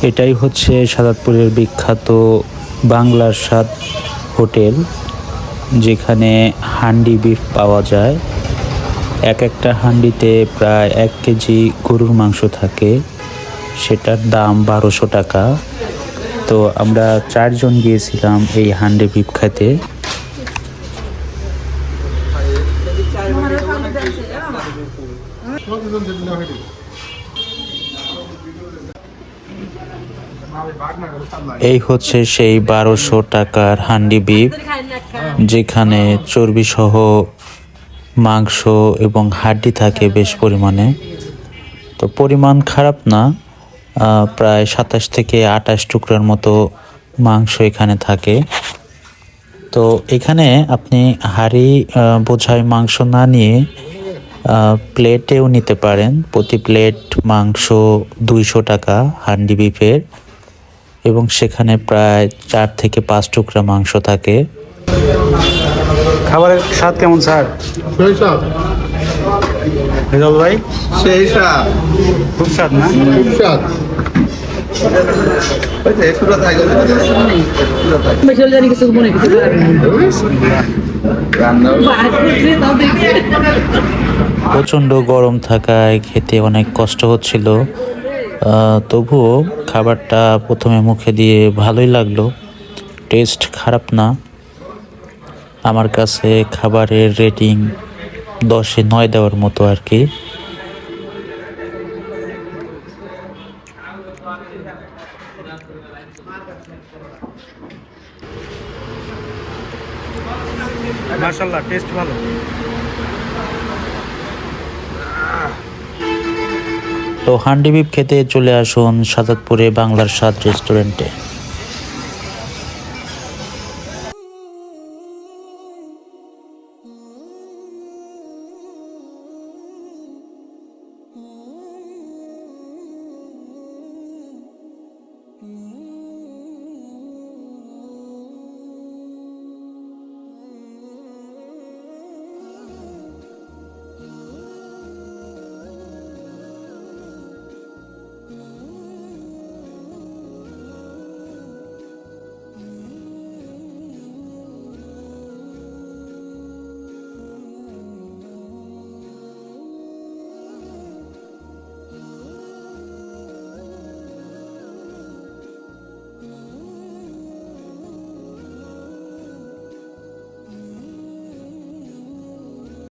এটাই হচ্ছে সাদাতপুরের বিখ্যাত বাংলার স্বাদ হোটেল, যেখানে হান্ডি বিফ পাওয়া যায়। একটা হান্ডিতে প্রায় 1 কেজি গরুর মাংস থাকে, সেটার দাম 1200 টাকা। তো আমরা 4 জন গিয়েছিলাম এই হান্ডি বিফ খেতে। এই হচ্ছে সেই 1200 টাকার হান্ডি বিফ, যেখানে চর্বি সহ মাংস এবং হাড্ডি থাকে বেশ পরিমাণে। তো পরিমাণ খারাপ না, প্রায় 27 থেকে 28 টুকরার মতো মাংস এখানে থাকে। তো এখানে আপনি হাঁড়ি বোঝাই মাংস না নিয়ে প্লেটেও নিতে পারেন। প্রতি প্লেট মাংস 200 টাকা হান্ডি বিফের, এবং সেখানে প্রায় 4 থেকে 5 টুকরা মাংস থাকে। খাবারের স্বাদ কেমন স্যার? সেই স্বাদ, রেজাল ভাই, সেই স্বাদ, খুব স্বাদ না? খুব স্বাদ। প্রচণ্ড গরম থাকায় খেতে অনেক কষ্ট হচ্ছিল, তবুও খাবারটা প্রথমে মুখে দিয়ে ভালোই লাগলো। টেস্ট খারাপ না। আমার কাছে খাবারের রেটিং 10-এ 9 দেওয়ার মতো আর কি। মাশাআল্লাহ, টেস্ট ভালো। তো হান্ডি বিফ খেতে চলে আসুন সাদাতপুরে বাংলার স্বাদ রেস্টুরেন্টে।